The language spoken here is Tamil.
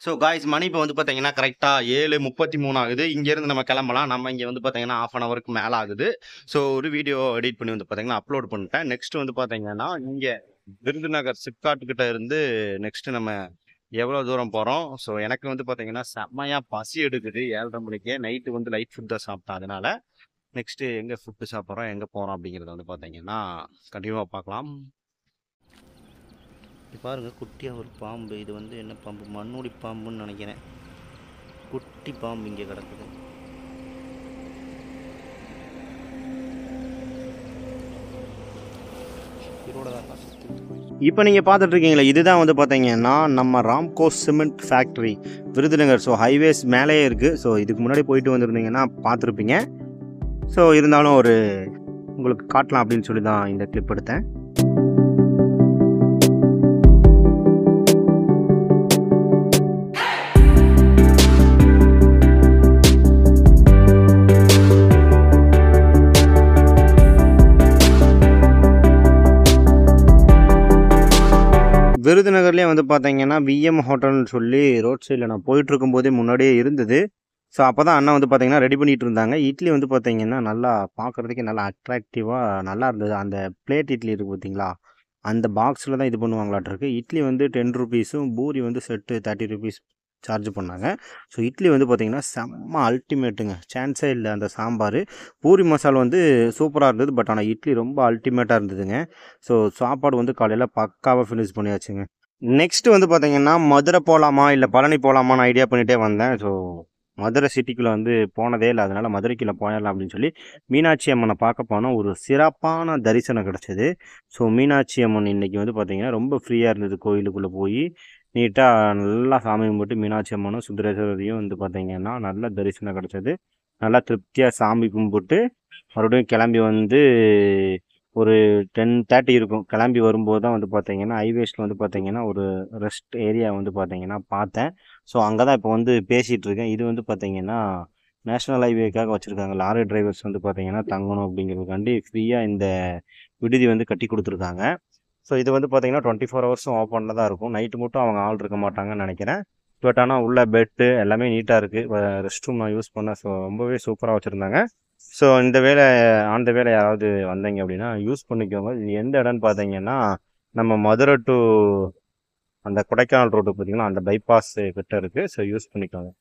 ஸோ காய்ஸ் மணி இப்போ வந்து பார்த்தீங்கன்னா கரெக்டாக 7:33 ஆகுது. இங்கேருந்து நம்ம கிளம்பலாம். நம்ம இங்கே வந்து பார்த்தீங்கன்னா 1/2 அன் ஹவருக்கு மேலே ஆகுது. ஸோ ஒரு வீடியோ எடிட் பண்ணி வந்து பார்த்தீங்கன்னா அப்லோட் பண்ணிட்டேன். நெக்ஸ்ட் வந்து பார்த்தீங்கன்னா இங்கே விருதுநகர் சிப்காட் கிட்ட இருந்து நெக்ஸ்ட் நம்ம எவ்வளோ தூரம் போகிறோம். ஸோ எனக்கு வந்து பார்த்தீங்கன்னா செம்மையாக பசி எடுக்குது 7:30 மணிக்கே. நைட்டு வந்து லைட் ஃபுட் தான் சாப்பிட்டேன். அதனால நெக்ஸ்ட்டு எங்கே ஃபுட்டு சாப்பிட்றோம் எங்கே போகிறோம் அப்படிங்கிறத வந்து பார்த்தீங்கன்னா கண்டிப்பாக பார்க்கலாம். பாருங்க குட்டியாக ஒரு பாம்பு. இது வந்து என்ன பாம்பு? மண்ணுடி பாம்புன்னு நினைக்கிறேன். குட்டி பாம்பு இங்கே கிடக்குது. இப்போ நீங்கள் பார்த்துட்டு இருக்கீங்களா, இதுதான் வந்து பார்த்தீங்கன்னா நம்ம Ramco cement factory Virudhunagar. So highways மேலேயே இருக்குது. ஸோ இதுக்கு முன்னாடி போயிட்டு வந்திருந்தீங்கன்னா பார்த்துருப்பீங்க. ஸோ இருந்தாலும் ஒரு உங்களுக்கு காட்டலாம் அப்படின்னு சொல்லி தான் இந்த கிளிப் எடுத்தேன். விருதுநகர்லேயே வந்து பார்த்தீங்கன்னா விஎம் ஹோட்டல்னு சொல்லி ரோட் சைடில் நான் போயிட்டுருக்கும் போதே முன்னாடியே இருந்தது. ஸோ அப்போ தான் அண்ணா வந்து பார்த்தீங்கன்னா ரெடி பண்ணிகிட்டு இருந்தாங்க. இட்லி வந்து பார்த்தீங்கன்னா நல்லா பார்க்குறதுக்கே நல்லா அட்ராக்டிவாக நல்லா இருந்தது. அந்த பிளேட் இட்லி இருக்குது பார்த்தீங்களா, அந்த பாக்ஸில் தான் இது பண்ணுவாங்களாட்டிருக்கு. இட்லி வந்து 10 ருபீஸும், பூரி வந்து செட்டு 30 ருபீஸ் சார்ஜ் பண்ணாங்க. ஸோ இட்லி வந்து பார்த்திங்கன்னா செம்ம அல்டிமேட்டுங்க, சான்ஸே இல்லை. அந்த சாம்பார் பூரி மசாலா வந்து சூப்பராக இருந்தது. பட் ஆனால் இட்லி ரொம்ப அல்டிமேட்டாக இருந்ததுங்க. ஸோ சாப்பாடு வந்து காலையில் பக்காவாக ஃபினிஷ் பண்ணியாச்சுங்க. நெக்ஸ்ட்டு வந்து பார்த்திங்கன்னா மதுரை போகலாமா இல்லை பழனி போகலாமான்னு ஐடியா பண்ணிகிட்டே வந்தேன். ஸோ மதுரை சிட்டிக்குள்ளே வந்து போனதே இல்லை. அதனால் மதுரைக்குள்ளே போயிடலாம் அப்படின்னு சொல்லி மீனாட்சி அம்மனை பார்க்க போனோம். ஒரு சிறப்பான தரிசனம் கிடச்சிது. ஸோ மீனாட்சி அம்மன் இன்றைக்கி வந்து பார்த்திங்கன்னா ரொம்ப ஃப்ரீயாக இருந்தது. கோயிலுக்குள்ளே போய் நீட்டாக நல்லா சாமி கும்பிட்டு மீனாட்சி அம்மனும் சுந்தரேஸ்வரரையும் வந்து பார்த்திங்கன்னா நல்ல தரிசனம் கிடச்சிது. நல்லா திருப்தியாக சாமி கும்பிட்டு மறுபடியும் கிளம்பி வந்து ஒரு 10:30 இருக்கும். கிளம்பி வரும்போது தான் வந்து பார்த்திங்கன்னா ஹைவேஸில் வந்து பார்த்திங்கன்னா ஒரு ரெஸ்ட் ஏரியா வந்து பார்த்திங்கன்னா பார்த்தேன். ஸோ அங்கே தான் இப்போ வந்து பேசிகிட்டு இருக்கேன். இது வந்து பார்த்திங்கன்னா நேஷ்னல் ஹைவேக்காக வச்சுருக்காங்க. லாரி டிரைவர்ஸ் வந்து பார்த்திங்கன்னா தங்கணும் அப்படிங்கிறதுக்காண்டி ஃப்ரீயாக இந்த விடுதி வந்து கட்டி கொடுத்துருக்காங்க. ஸோ இது வந்து பார்த்திங்கன்னா 24 ஹவர்ஸும் ஓப்பனில் தான் இருக்கும். நைட்டு மட்டும் அவங்க ஆள் இருக்க மாட்டாங்கன்னு நினைக்கிறேன். பட் ஆனால் உள்ள பெட்டு எல்லாமே நீட்டாக இருக்குது. ரெஸ்ட் ரூம் நான் யூஸ் பண்ணேன். ஸோ ரொம்பவே சூப்பராக வச்சுருந்தாங்க. ஸோ இந்த வேலை யாராவது வந்தீங்க அப்படின்னா யூஸ் பண்ணிக்கோங்க. இது எந்த இடம்னு பார்த்தீங்கன்னா நம்ம மதுரை டு அந்த கொடைக்கானல் ரோடு பார்த்தீங்கன்னா அந்த பைபாஸ் கிட்ட இருக்குது. ஸோ யூஸ் பண்ணிக்கோங்க.